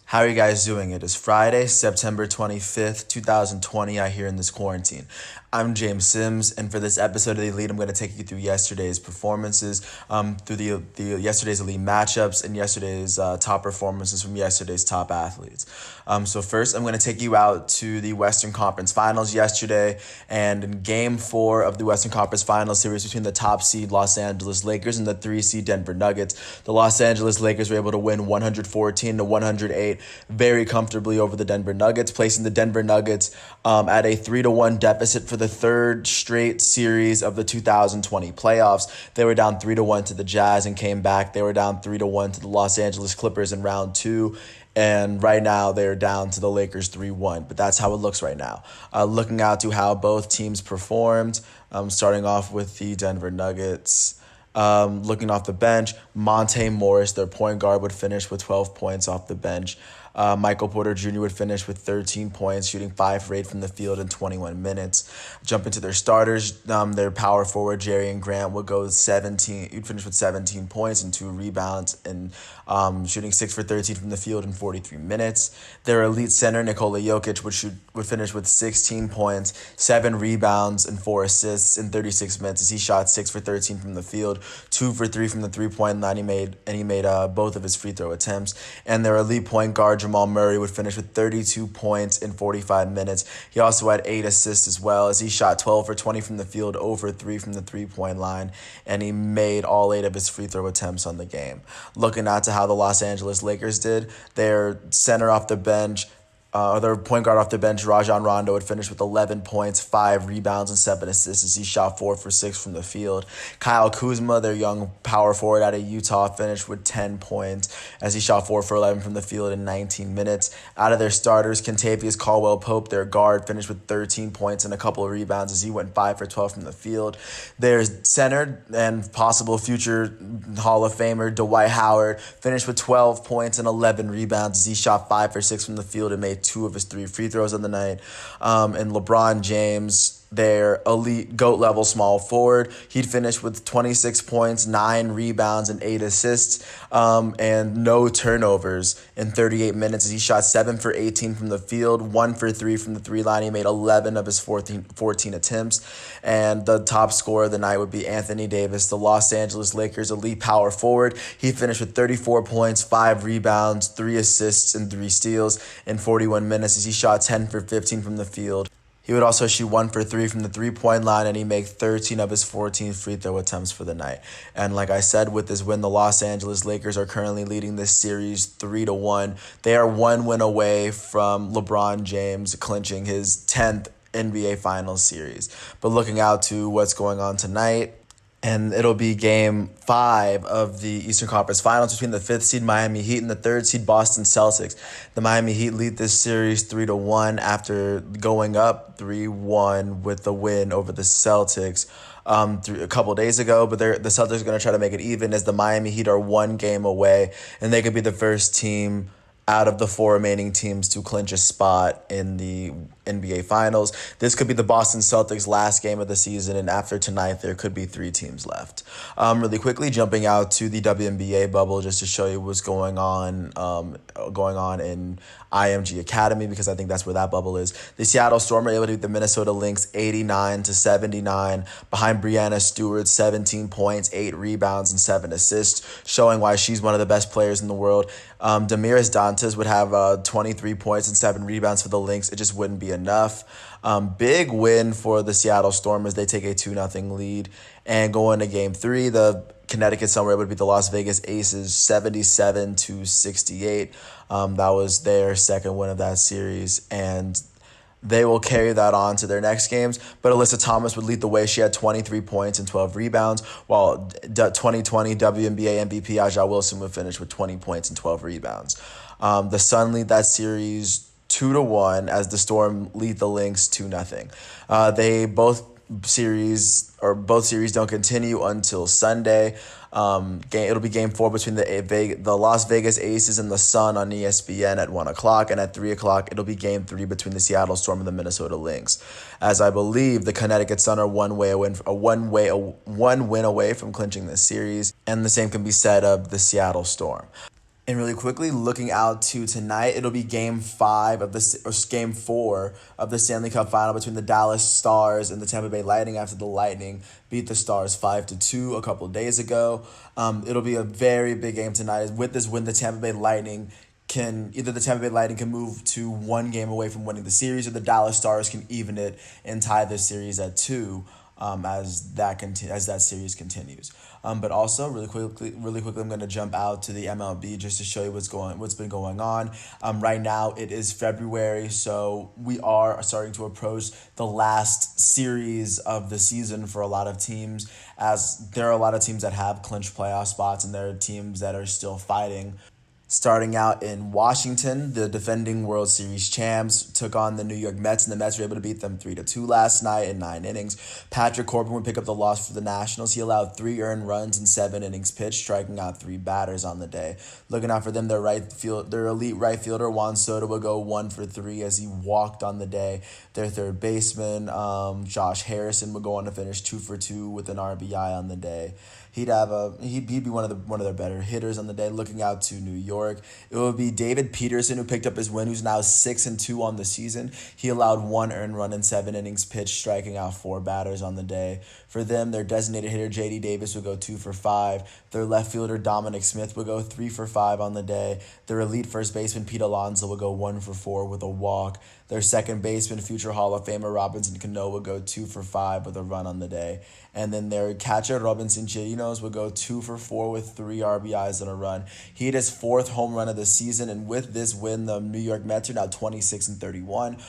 How are you guys doing? It is Friday, September 25th, 2020, I here in this quarantine. I'm James Sims, and for this episode of The Elite, I'm going to take you through yesterday's performances, through the yesterday's Elite matchups, and yesterday's top performances from yesterday's top athletes. So first, I'm going to take you out to the Western Conference Finals yesterday, and in Game 4 of the Western Conference Finals series between the top seed Los Angeles Lakers and the 3 seed Denver Nuggets, the Los Angeles Lakers were able to win 114-108 very comfortably over the Denver Nuggets, placing the Denver Nuggets at a 3-1 deficit for the third straight series of the 2020 playoffs. They were down 3-1 to the Jazz and came back. They were down 3-1 to the Los Angeles Clippers in round 2. And right now they're down to the Lakers 3-1. But that's how it looks right now. Looking out to how both teams performed, starting off with the Denver Nuggets. Looking off the bench, Monte Morris, their point guard, would finish with 12 points off the bench. Michael Porter Jr. would finish with 13 points, shooting 5 for 8 from the field in 21 minutes. Jumping to their starters, their power forward, Jerry Grant, would go 17. He'd finish with 17 points and 2 rebounds and shooting 6 for 13 from the field in 43 minutes. Their elite center, Nikola Jokic, would finish with 16 points, 7 rebounds, and 4 assists in 36 minutes as he shot 6 for 13 from the field, 2 for 3 from the three-point line. He made both of his free throw attempts. And their elite point guard, Jamal Murray, would finish with 32 points in 45 minutes. He also had 8 assists as well as he shot 12 for 20 from the field, over 3 from the three-point line, and he made all 8 of his free throw attempts on the game. Looking out to how the Los Angeles Lakers did, their center off the bench, their point guard off the bench, Rajon Rondo, would finish with 11 points, 5 rebounds, and 7 assists as he shot 4 for 6 from the field. Kyle Kuzma, their young power forward out of Utah, finished with 10 points as he shot 4 for 11 from the field in 19 minutes. Out of their starters, Kentavious Caldwell-Pope, their guard, finished with 13 points and a couple of rebounds as he went 5 for 12 from the field. Their center and possible future Hall of Famer, Dwight Howard, finished with 12 points and 11 rebounds as he shot 5 for 6 from the field and made 2 of his 3 free throws on the night. And LeBron James, their elite GOAT-level small forward, he'd finish with 26 points, 9 rebounds, and 8 assists, and no turnovers in 38 minutes as he shot 7 for 18 from the field, 1 for 3 from the three-line. He made 11 of his 14 attempts. And the top scorer of the night would be Anthony Davis, the Los Angeles Lakers elite power forward. He finished with 34 points, 5 rebounds, 3 assists, and 3 steals in 41 minutes as he shot 10 for 15 from the field. He would also shoot 1 for 3 from the three-point line, and he made 13 of his 14 free throw attempts for the night. And like I said, with this win, the Los Angeles Lakers are currently leading this series 3-1. They are 1 win away from LeBron James clinching his 10th NBA Finals series. But looking out to what's going on tonight, and it'll be Game 5 of the Eastern Conference Finals between the 5th seed Miami Heat and the 3rd seed Boston Celtics. The Miami Heat lead this series 3-1 after going up 3-1 with the win over the Celtics a couple days ago. But the Celtics are going to try to make it even as the Miami Heat are 1 game away, and they could be the first team out of the 4 remaining teams to clinch a spot in the NBA Finals. This could be the Boston Celtics' last game of the season, and after tonight, there could be 3 teams left. Really quickly, jumping out to the WNBA bubble just to show you what's going on in IMG Academy, because I think that's where that bubble is. The Seattle Storm are able to beat the Minnesota Lynx 89-79 behind Brianna Stewart, 17 points, 8 rebounds, and 7 assists, showing why she's one of the best players in the world. Damiris Dantas would have 23 points and 7 rebounds for the Lynx. It just wouldn't be enough. Big win for the Seattle Storm as they take a 2-0 lead. And going to Game 3, the Connecticut Sun were able to beat the Las Vegas Aces 77-68. That was their second win of that series, and they will carry that on to their next games. But Alyssa Thomas would lead the way. She had 23 points and 12 rebounds, while 2020 WNBA MVP Aja Wilson would finish with 20 points and 12 rebounds. The Sun lead that series 2-1 as the Storm lead the Lynx 2-0. Both series don't continue until Sunday. It'll be Game 4 between the Las Vegas Aces and the Sun on ESPN at 1 o'clock, and at 3 o'clock it'll be Game 3 between the Seattle Storm and the Minnesota Lynx. As I believe the Connecticut Sun are one win away from clinching this series, and the same can be said of the Seattle Storm. And really quickly, looking out to tonight, it'll be Game 4 of the Stanley Cup Final between the Dallas Stars and the Tampa Bay Lightning after the Lightning beat the Stars 5-2 a couple of days ago. It'll be a very big game tonight. With this win, the Tampa Bay Lightning can move to one game away from winning the series, or the Dallas Stars can even it and tie the series at two. As that series continues. But also really quickly, I'm going to jump out to the MLB just to show you what's been going on. Right now it is February, so we are starting to approach the last series of the season for a lot of teams, as there are a lot of teams that have clinched playoff spots and there are teams that are still fighting. Starting out in Washington, the defending World Series champs took on the New York Mets, and the Mets were able to beat them 3-2 last night in 9 innings. Patrick Corbin would pick up the loss for the Nationals. He allowed 3 earned runs in 7 innings pitched, striking out 3 batters on the day. Looking out for them, their elite right fielder Juan Soto would go 1 for 3 as he walked on the day. Their third baseman Josh Harrison would go on to finish 2 for 2 with an RBI on the day. He'd be one of their better hitters on the day. Looking out to New York, it will be David Peterson who picked up his win, who's now 6-2 on the season. He allowed 1 earned run in 7 innings pitched, striking out 4 batters on the day. For them, their designated hitter J.D. Davis would go 2 for 5. Their left fielder Dominic Smith would go 3 for 5 on the day. Their elite first baseman Pete Alonso would go 1 for 4 with a walk. Their second baseman, future Hall of Famer Robinson Cano, would go 2 for 5 with a run on the day. And then their catcher, Robinson Chirinos, would go 2 for 4 with 3 RBIs and a run. He hit his 4th home run of the season, and with this win, the New York Mets are now 26-31.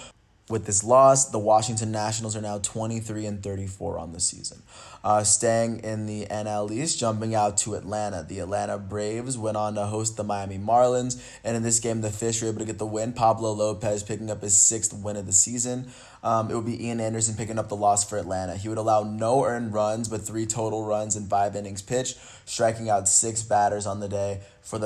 With this loss, the Washington Nationals are now 23-34 on the season. Staying in the NL East, jumping out to Atlanta. The Atlanta Braves went on to host the Miami Marlins, and in this game, the Fish were able to get the win. Pablo Lopez picking up his 6th win of the season. It would be Ian Anderson picking up the loss for Atlanta. He would allow no earned runs, but 3 total runs in 5 innings pitched, striking out 6 batters on the day. For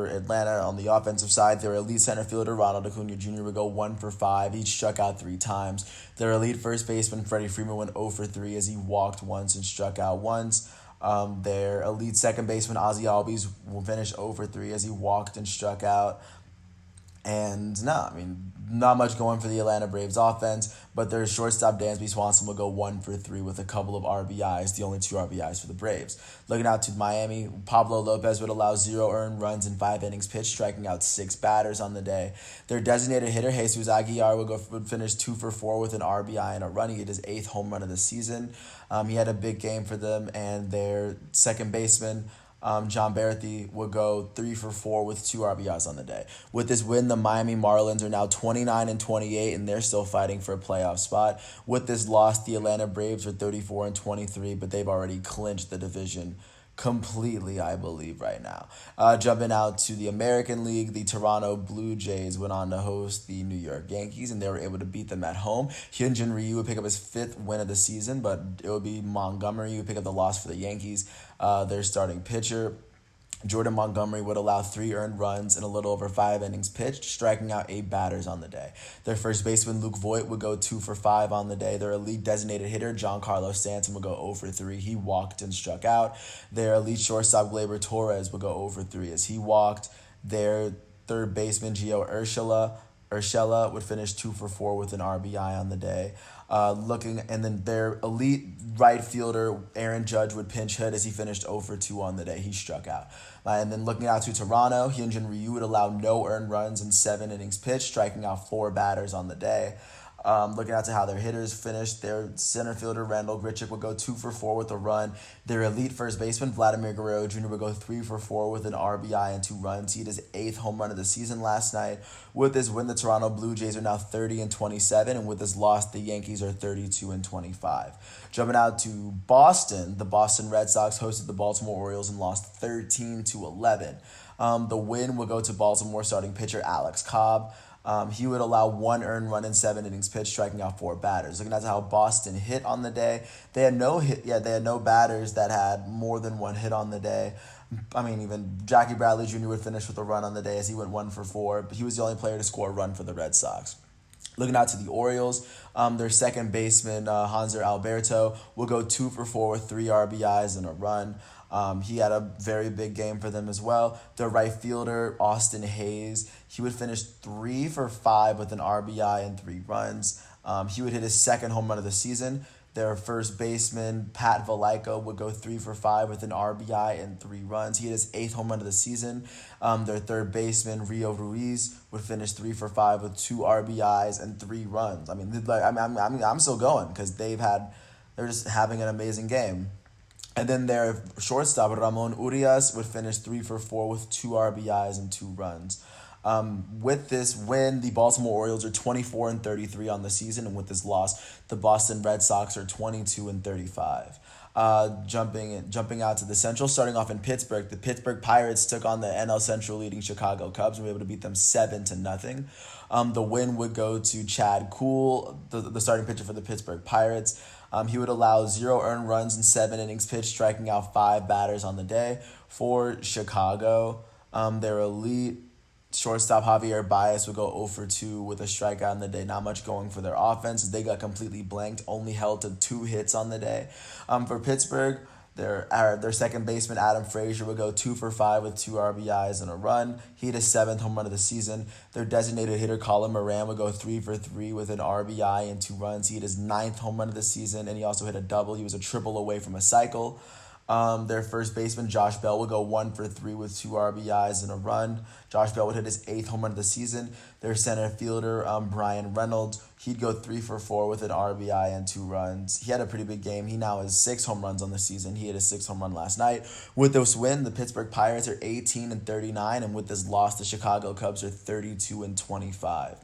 Atlanta on the offensive side, their elite center fielder Ronald Acuna Jr. would go 1 for 5. He struck out 3 times. Their elite first baseman Freddie Freeman went 0 for 3 as he walked once and struck out once. Their elite second baseman Ozzie Albies will finish 0 for 3 as he walked and struck out. And not much going for the Atlanta Braves offense, but their shortstop Dansby Swanson will go 1 for 3 with a couple of RBIs, the only 2 RBIs for the Braves. Looking out to Miami, Pablo Lopez would allow 0 earned runs in 5 innings pitched, striking out 6 batters on the day. Their designated hitter Jesus Aguilar would finish 2 for 4 with an RBI and a run. He hit his 8th home run of the season. He had a big game for them, and their second baseman John Berthe would go 3 for 4 with 2 RBIs on the day. With this win, the Miami Marlins are now 29-28, and they're still fighting for a playoff spot. With this loss, the Atlanta Braves are 34-23, but they've already clinched the division completely, I believe, right now. Jumping out to the American League, the Toronto Blue Jays went on to host the New York Yankees, and they were able to beat them at home. Hyunjin Ryu would pick up his 5th win of the season, but it would be Montgomery who would pick up the loss for the Yankees. Their starting pitcher Jordan Montgomery would allow 3 earned runs in a little over 5 innings pitched, striking out 8 batters on the day. Their first baseman, Luke Voit, would go 2 for 5 on the day. Their elite designated hitter, Giancarlo Stanton, would go 0 for 3. He walked and struck out. Their elite shortstop, Gleyber Torres, would go 0 for 3 as he walked. Their third baseman, Gio Urshela would finish 2 for 4 with an RBI on the day. And then their elite right fielder, Aaron Judge, would pinch hit as he finished 0 for 2 on the day. He struck out. And then looking out to Toronto, Hyunjin Ryu would allow no earned runs in 7 innings pitched, striking out 4 batters on the day. Looking out to how their hitters finished, their center fielder, Randall Grichuk, would go 2 for 4 with a run. Their elite first baseman, Vladimir Guerrero Jr., would go 3 for 4 with an RBI and 2 runs. He hit his 8th home run of the season last night. With this win, the Toronto Blue Jays are now 30-27, and with this loss, the Yankees are 32-25. Jumping out to Boston, the Boston Red Sox hosted the Baltimore Orioles and lost 13-11. The win would go to Baltimore starting pitcher Alex Cobb. He would allow 1 earned run in 7 innings pitched, striking out 4 batters. Looking at how Boston hit on the day, they had no batters that had more than 1 hit on the day. Even Jackie Bradley Jr. would finish with a run on the day as he went 1 for 4, but he was the only player to score a run for the Red Sox. Looking out to the Orioles, their second baseman, Hanser Alberto, will go 2 for 4 with 3 RBIs and a run. He had a very big game for them as well. Their right fielder, Austin Hayes, he would finish 3 for 5 with an RBI and 3 runs. He would hit his second home run of the season. Their first baseman, Pat Vallejo, would go 3 for 5 with an RBI and 3 runs. He hit his eighth home run of the season. Their third baseman, Rio Ruiz, would finish 3 for 5 with 2 RBIs and 3 runs. I mean, like I'm still going because they're just having an amazing game. And then their shortstop, Ramon Urias, would finish 3 for 4 with 2 RBIs and 2 runs. With this win, the Baltimore Orioles are 24-33 on the season, and with this loss, the Boston Red Sox are 22-35. Jumping out to the Central, starting off in Pittsburgh, the Pittsburgh Pirates took on the NL Central leading Chicago Cubs and were able to beat them 7-0. The win would go to Chad Kuhl, the starting pitcher for the Pittsburgh Pirates. He would allow 0 earned runs in 7 innings pitched, striking out 5 batters on the day. For Chicago, their elite shortstop Javier Baez would go 0 for 2 with a strikeout on the day. Not much going for their offense. They got completely blanked, only held to 2 hits on the day. For Pittsburgh, their second baseman Adam Frazier would go 2 for 5 with 2 RBIs and a run. He hit his 7th home run of the season. Their designated hitter Colin Moran would go 3 for 3 with an RBI and 2 runs. He hit his 9th home run of the season, and he also hit a double. He was a triple away from a cycle. Their first baseman, Josh Bell, would go 1 for 3 with 2 RBIs and a run. Josh Bell would hit his 8th home run of the season. Their center fielder, Brian Reynolds, he'd go 3 for 4 with an RBI and 2 runs. He had a pretty big game. He now has 6 home runs on the season. He hit his 6th home run last night. With this win, the Pittsburgh Pirates are 18-39, and with this loss, the Chicago Cubs are 32-25.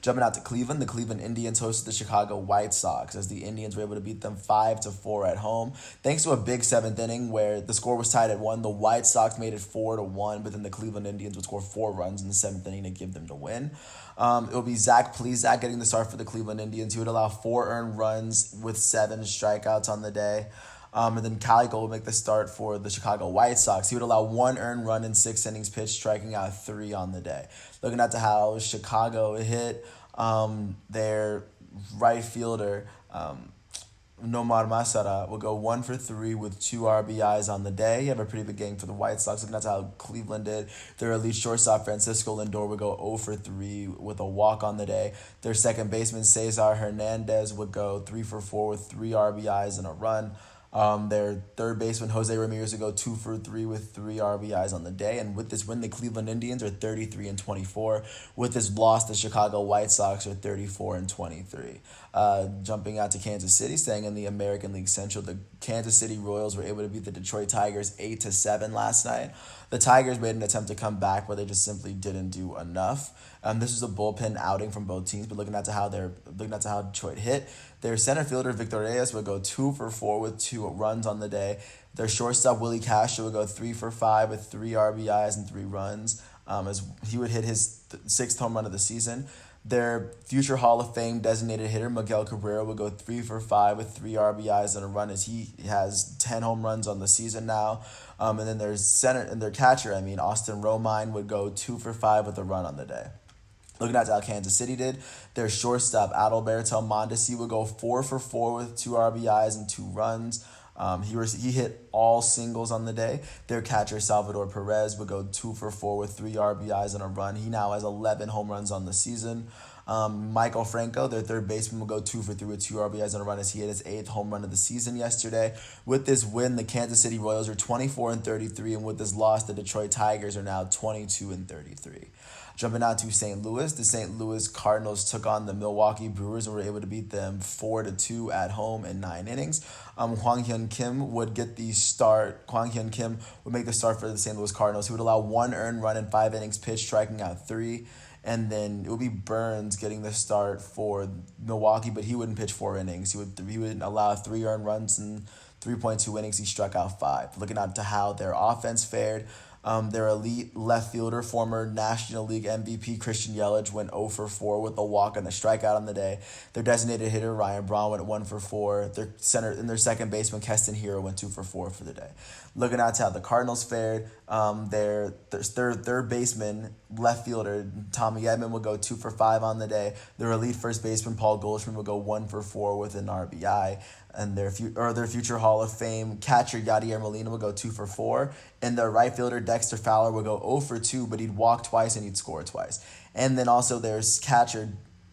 Jumping out to Cleveland, the Cleveland Indians hosted the Chicago White Sox as the Indians were able to beat them 5-4 at home. Thanks to a big 7th inning where the score was tied at 1, the White Sox made it 4-1, but then the Cleveland Indians would score 4 runs in the 7th inning to give them the win. It will be Zach Plesac getting the start for the Cleveland Indians. He would allow 4 earned runs with 7 strikeouts on the day. And then Cali Gold would make the start for the Chicago White Sox. He would allow 1 earned run in 6 innings pitched, striking out 3 on the day. Looking at how Chicago hit, their right fielder, Nomar Mazara, will go 1 for 3 with 2 RBIs on the day. He had a pretty big game for the White Sox. Looking at how Cleveland did, their elite shortstop, Francisco Lindor, would go 0 for 3 with a walk on the day. Their second baseman, Cesar Hernandez, would go 3 for 4 with 3 RBIs and a run. Their third baseman, Jose Ramirez, would go 2 for 3 with 3 RBIs on the day. And with this win, the Cleveland Indians are 33-24. With this loss, the Chicago White Sox are 34-23. Jumping out to Kansas City, staying in the American League Central, the Kansas City Royals were able to beat the Detroit Tigers 8-7 last night. The Tigers made an attempt to come back, but they just simply didn't do enough. This was a bullpen outing from both teams, but looking at how Detroit hit, their center fielder Victor Reyes would go 2 for 4 with 2 runs on the day. Their shortstop Willie Castro would go 3 for 5 with 3 RBIs and 3 runs, as he would hit his 6th home run of the season. Their future Hall of Fame designated hitter Miguel Cabrera would go 3 for 5 with 3 RBIs and a run, as he has 10 home runs on the season now. And then their catcher, Austin Romine, would go 2 for 5 with a run on the day. Looking at how Kansas City did, their shortstop Adalberto Mondesi would go 4 for 4 with 2 RBIs and 2 runs. He hit all singles on the day. Their catcher Salvador Perez would go 2 for 4 with 3 RBIs and a run. He now has 11 home runs on the season. Michael Franco, their third baseman, will go 2 for 3 with 2 RBIs and a run as he hit his 8th home run of the season yesterday. With this win, the Kansas City Royals are 24-33, and with this loss, the Detroit Tigers are now 22-33. Jumping out to St. Louis, the St. Louis Cardinals took on the Milwaukee Brewers and were able to beat them 4-2 at home in 9 innings. Hwang Hyun Kim would get the start. Hwang Hyun Kim would make the start for the St. Louis Cardinals. He would allow 1 earned run in 5 innings pitched, striking out 3. And then it would be Burns getting the start for Milwaukee, but he wouldn't pitch 4 innings. He would allow 3 earned runs in 3.2 innings. He struck out 5. Looking at to how their offense fared, their elite left fielder, former National League MVP Christian Yelich, went 0 for 4 with a walk and a strikeout on the day. Their designated hitter Ryan Braun went 1 for 4. Their second baseman Keston Hiura went 2 for 4 for the day. Looking at how the Cardinals fared, their third baseman left fielder Tommy Edman would go 2 for 5 on the day. Their elite first baseman Paul Goldschmidt would go 1 for 4 with an RBI, and their future Hall of Fame catcher Yadier Molina would go 2 for 4, and their right fielder Dexter Fowler would go 0 for 2, but he'd walk twice and he'd score twice. And then also there's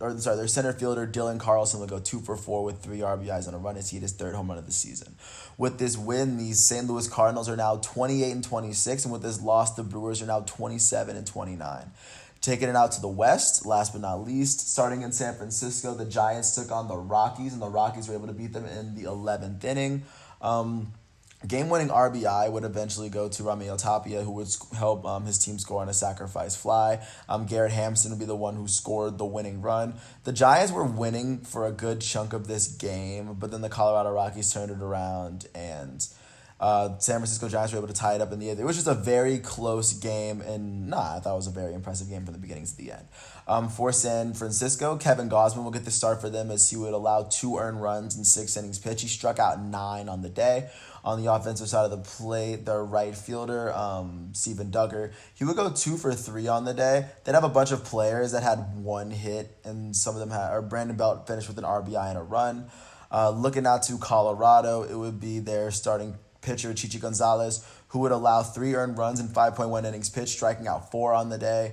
their center fielder Dylan Carlson would go 2 for 4 with 3 RBIs and a run as he hit his third home run of the season. With this win, the St. Louis Cardinals are now 28-26, and with this loss, the Brewers are now 27-29. Taking it out to the West, last but not least, starting in San Francisco, the Giants took on the Rockies, and the Rockies were able to beat them in the 11th inning. Game-winning RBI would eventually go to Raimel Tapia, who would help his team score on a sacrifice fly. Garrett Hampson would be the one who scored the winning run. The Giants were winning for a good chunk of this game, but then the Colorado Rockies turned it around, and San Francisco Giants were able to tie it up in the end. It was just a very close game, and I thought it was a very impressive game from the beginning to the end. For San Francisco, Kevin Gausman will get the start for them as he would allow 2 earned runs in 6 innings pitched. He struck out 9 on the day. On the offensive side of the plate, their right fielder, Steven Duggar, he would go 2 for 3 on the day. They'd have a bunch of players that had 1 hit, and some of them Brandon Belt finished with an RBI and a run. Looking out to Colorado, it would be their starting pitcher Chichi Gonzalez, who would allow 3 earned runs in 5.1 innings pitched, striking out 4 on the day.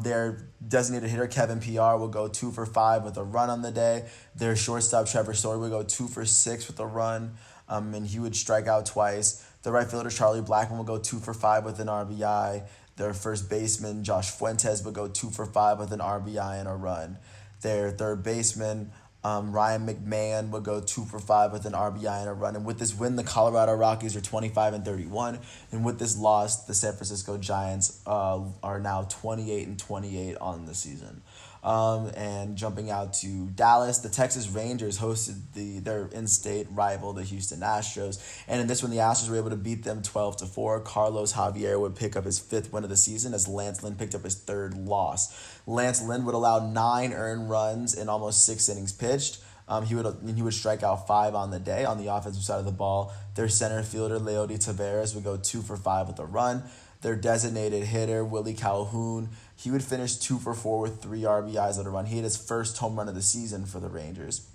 Their designated hitter Kevin PR would go 2 for 5 with a run on the day. Their shortstop Trevor Story would go 2 for 6 with a run, and he would strike out twice. The right fielder Charlie Blackmon would go 2 for 5 with an RBI. Their first baseman Josh Fuentes would go 2 for 5 with an RBI and a run. Their third baseman Ryan McMahon would go 2 for 5 with an RBI and a run. And with this win, the Colorado Rockies are 25-31. And with this loss, the San Francisco Giants are now 28-28 on the season. And jumping out to Dallas, the Texas Rangers hosted their in-state rival, the Houston Astros. And in this one, the Astros were able to beat them 12-4. Carlos Javier would pick up his 5th win of the season as Lance Lynn picked up his 3rd loss. Lance Lynn would allow 9 earned runs in almost 6 innings pitched. He would strike out 5 on the day. On the offensive side of the ball, their center fielder Leody Taveras would go 2 for 5 with a run. Their designated hitter Willie Calhoun, he would finish 2 for 4 with 3 RBIs and a run. He hit his first home run of the season for the Rangers.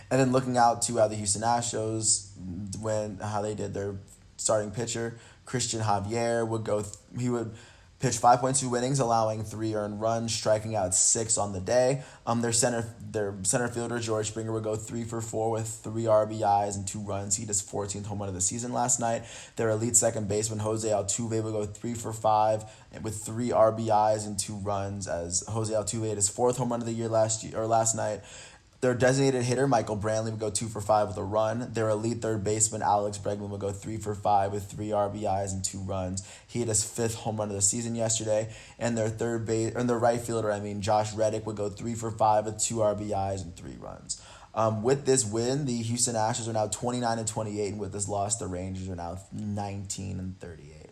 And then looking out to the Houston Astros, how they did, their starting pitcher Christian Javier he would pitch 5.2 innings, allowing 3 earned runs, striking out 6 on the day. Their center fielder George Springer would go 3 for 4 with 3 RBIs and 2 runs. He hit his 14th home run of the season last night. Their elite second baseman Jose Altuve would go 3 for 5 with 3 RBIs and 2 runs as Jose Altuve hit his 4th home run of the year last night. Their designated hitter, Michael Brantley, would go 2 for 5 with a run. Their elite third baseman, Alex Bregman, would go 3 for 5 with 3 RBIs and 2 runs. He hit his 5th home run of the season yesterday. And their their right fielder, Josh Reddick, would go 3 for 5 with 2 RBIs and 3 runs. With this win, the Houston Astros are now 29-28, and with this loss, the Rangers are now 19-38.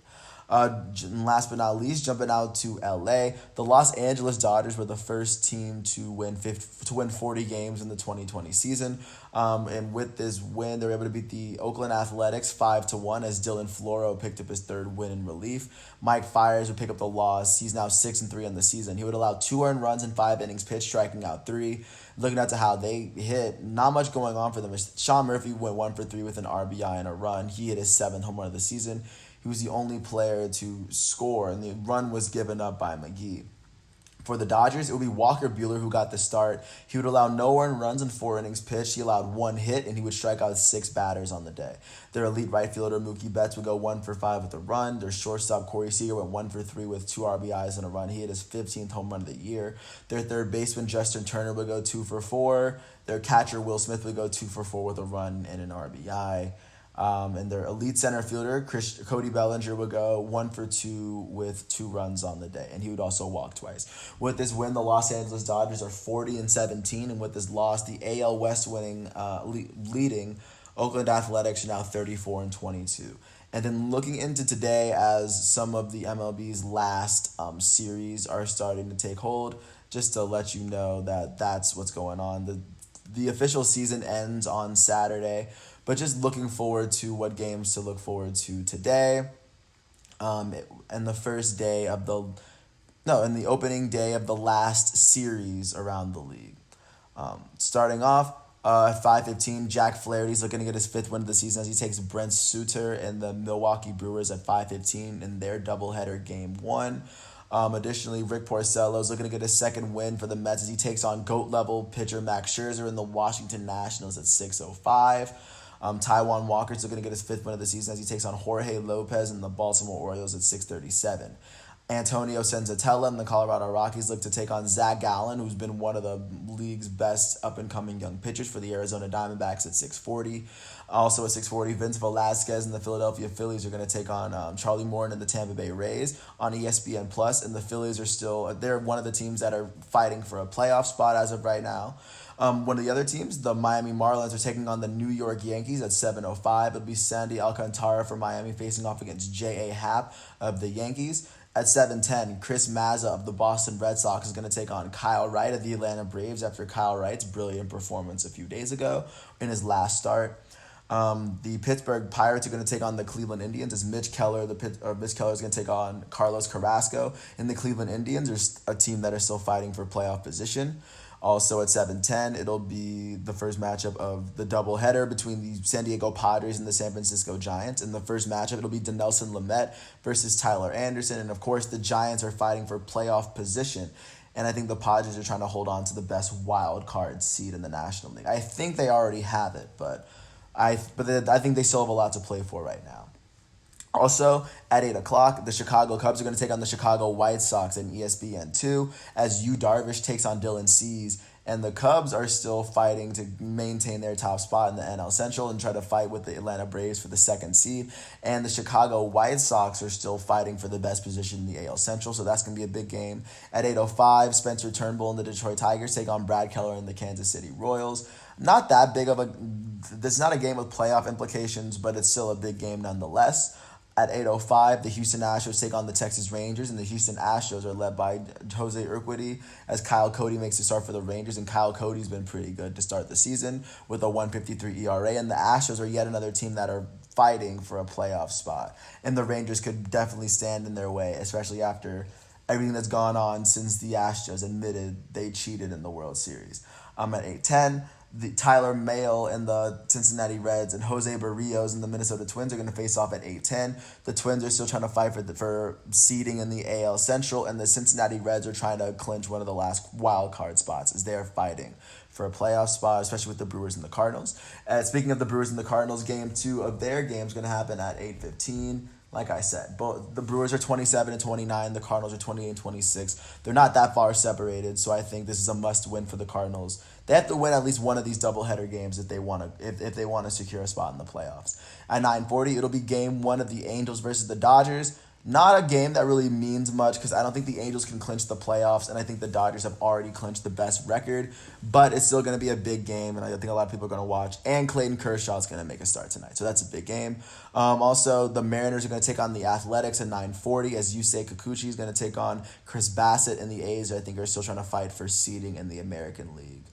Last but not least, jumping out to LA, the Los Angeles Dodgers were the first team to win 40 games in the 2020 season. And with this win, they were able to beat the Oakland Athletics 5-1 as Dylan Floro picked up his 3rd win in relief. Mike Fiers would pick up the loss. He's now 6-3 on the season. He would allow 2 earned runs in 5 innings pitched, striking out 3. Looking at how they hit, not much going on for them. Sean Murphy went 1 for 3 with an RBI and a run. He hit his 7th home run of the season. He was the only player to score, and the run was given up by McGee. For the Dodgers, it would be Walker Buehler who got the start. He would allow no earned runs in 4 innings pitched. He allowed 1 hit, and he would strike out 6 batters on the day. Their elite right fielder, Mookie Betts, would go 1 for 5 with a run. Their shortstop, Corey Seager, went 1 for 3 with 2 RBIs and a run. He hit his 15th home run of the year. Their third baseman, Justin Turner, would go 2 for 4. Their catcher, Will Smith, would go 2 for 4 with a run and an RBI. And their elite center fielder, Cody Bellinger, would go 1 for 2 with 2 runs on the day, and he would also walk twice. With this win, the Los Angeles Dodgers are 40-17, and with this loss, the AL West leading Oakland Athletics are now 34-22. And then looking into today, as some of the MLB's last series are starting to take hold, just to let you know that that's what's going on. The official season ends on Saturday. But just looking forward to what games to look forward to today. And the first day of the No, in the opening day of the last series around the league. Starting off at 5:15, Jack Flaherty's looking to get his fifth win of the season as he takes Brent Suter and the Milwaukee Brewers at 5:15 in their doubleheader game one. Additionally, Rick Porcello's looking to get his second win for the Mets as he takes on GOAT level pitcher Max Scherzer and the Washington Nationals at 6:05. Taijuan Walker's looking to get his fifth win of the season as he takes on Jorge Lopez and the Baltimore Orioles at 6:37. Antonio Senzatella and the Colorado Rockies look to take on Zach Gallen, who's been one of the league's best up-and-coming young pitchers for the Arizona Diamondbacks at 6:40. Also at 6:40, Vince Velasquez and the Philadelphia Phillies are going to take on Charlie Morton and the Tampa Bay Rays on ESPN Plus, and the Phillies are they're one of the teams that are fighting for a playoff spot as of right now. One of the other teams, the Miami Marlins, are taking on the New York Yankees at 7:05. It'll be Sandy Alcantara for Miami facing off against J.A. Happ of the Yankees. At 7:10, Chris Mazza of the Boston Red Sox is going to take on Kyle Wright of the Atlanta Braves after Kyle Wright's brilliant performance a few days ago in his last start. The Pittsburgh Pirates are going to take on the Cleveland Indians as Mitch Keller is going to take on Carlos Carrasco. And the Cleveland Indians are a team that are still fighting for playoff position. Also at 7:10, it'll be the first matchup of the doubleheader between the San Diego Padres and the San Francisco Giants. In the first matchup, it'll be Dinelson Lamet versus Tyler Anderson. And of course, the Giants are fighting for playoff position. And I think the Padres are trying to hold on to the best wild card seed in the National League. I think they already have it, but I think they still have a lot to play for right now. Also, at 8 o'clock, the Chicago Cubs are going to take on the Chicago White Sox in ESPN2 as Yu Darvish takes on Dylan Cease. And the Cubs are still fighting to maintain their top spot in the NL Central and try to fight with the Atlanta Braves for the second seed. And the Chicago White Sox are still fighting for the best position in the AL Central, so that's going to be a big game. At 8:05, Spencer Turnbull and the Detroit Tigers take on Brad Keller and the Kansas City Royals. Not that big of a... This is not a game with playoff implications, but it's still a big game nonetheless. At 8:05, the Houston Astros take on the Texas Rangers, and the Houston Astros are led by Jose Urquidy as Kyle Cody makes a start for the Rangers, and Kyle Cody's been pretty good to start the season with a 1.53 ERA, and the Astros are yet another team that are fighting for a playoff spot, and the Rangers could definitely stand in their way, especially after everything that's gone on since the Astros admitted they cheated in the World Series. At 8:10, the Tyler Mahle and the Cincinnati Reds and Jose Barrios and the Minnesota Twins are going to face off at 8:10. The Twins are still trying to fight for seeding in the AL Central, and the Cincinnati Reds are trying to clinch one of the last wild card spots as they're fighting for a playoff spot, especially with the Brewers and the Cardinals. Speaking of the Brewers and the Cardinals, game 2 of their game is going to happen at 8:15. Like I said, both the Brewers are 27-29, the Cardinals are 28-26. They're not that far separated, so I think this is a must-win for the Cardinals. They have to win at least one of these doubleheader games if they want to secure a spot in the playoffs. At 9:40, it'll be game 1 of the Angels versus the Dodgers. Not a game that really means much because I don't think the Angels can clinch the playoffs, and I think the Dodgers have already clinched the best record. But it's still going to be a big game, and I think a lot of people are going to watch. And Clayton Kershaw is going to make a start tonight, so that's a big game. Also, the Mariners are going to take on the Athletics at 9:40 as Yusei Kikuchi is going to take on Chris Bassett, and the A's, I think, are still trying to fight for seeding in the American League.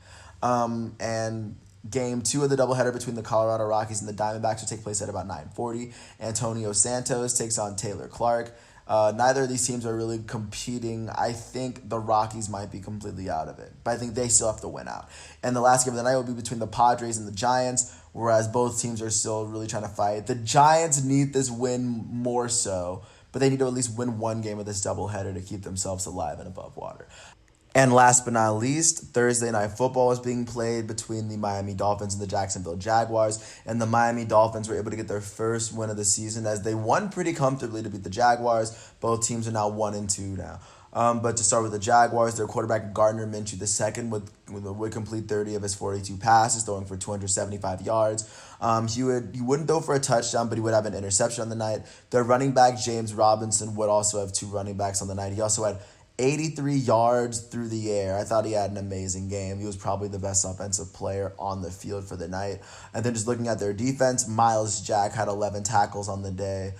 And Game 2 of the doubleheader between the Colorado Rockies and the Diamondbacks will take place at about 9:40. Antonio Santos takes on Taylor Clark. Neither of these teams are really competing. I think the Rockies might be completely out of it, but I think they still have to win out. And the last game of the night will be between the Padres and the Giants, whereas both teams are still really trying to fight. The Giants need this win more so, but they need to at least win one game of this doubleheader to keep themselves alive and above water. And last but not least, Thursday Night Football is being played between the Miami Dolphins and the Jacksonville Jaguars. And the Miami Dolphins were able to get their first win of the season as they won pretty comfortably to beat the Jaguars. Both teams are now 1-2 now. But to start with the Jaguars, their quarterback Gardner Minshew II would complete 30 of his 42 passes, throwing for 275 yards. He wouldn't throw for a touchdown, but he would have an interception on the night. Their running back James Robinson would also have 2 running backs on the night. He also had 83 yards through the air. I thought he had an amazing game. He was probably the best offensive player on the field for the night. And then just looking at their defense, Miles Jack had 11 tackles on the day.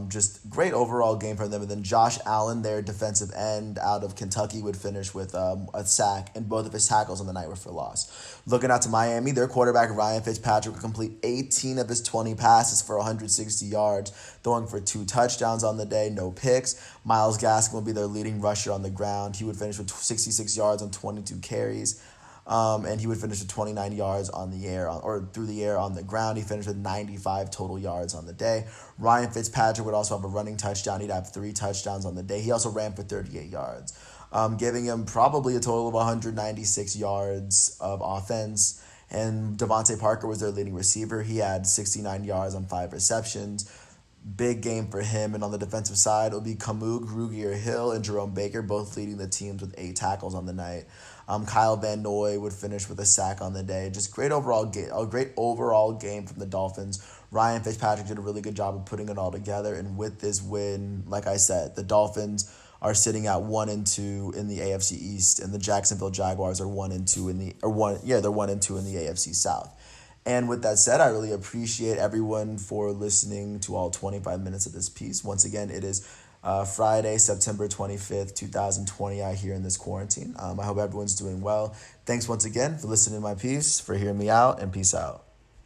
Just great overall game from them. And then Josh Allen, their defensive end out of Kentucky, would finish with a sack, and both of his tackles on the night were for loss. Looking out to Miami, their quarterback Ryan Fitzpatrick would complete 18 of his 20 passes for 160 yards, throwing for 2 touchdowns on the day, no picks. Myles Gaskin would be their leading rusher on the ground. He would finish with 66 yards on 22 carries. And he would finish with 29 yards on the air or through the air on the ground. He finished with 95 total yards on the day. Ryan Fitzpatrick would also have a running touchdown. He'd have 3 touchdowns on the day. He also ran for 38 yards, giving him probably a total of 196 yards of offense. And Devontae Parker was their leading receiver. He had 69 yards on 5 receptions. Big game for him. And on the defensive side, it'll be Kamu Grugier-Hill and Jerome Baker, both leading the teams with 8 tackles on the night. Kyle Van Noy would finish with a sack on the day. Just great overall game, a great overall game from the Dolphins. Ryan Fitzpatrick did a really good job of putting it all together. And with this win, like I said, the Dolphins are sitting at 1-2 in the AFC East, and the Jacksonville Jaguars are 1-2 in the they're 1-2 in the AFC South. And with that said, I really appreciate everyone for listening to all 25 minutes of this piece. Once again, it is Friday, September 25th, 2020, out here in this quarantine. I hope everyone's doing well. Thanks once again for listening to my piece, for hearing me out, and peace out.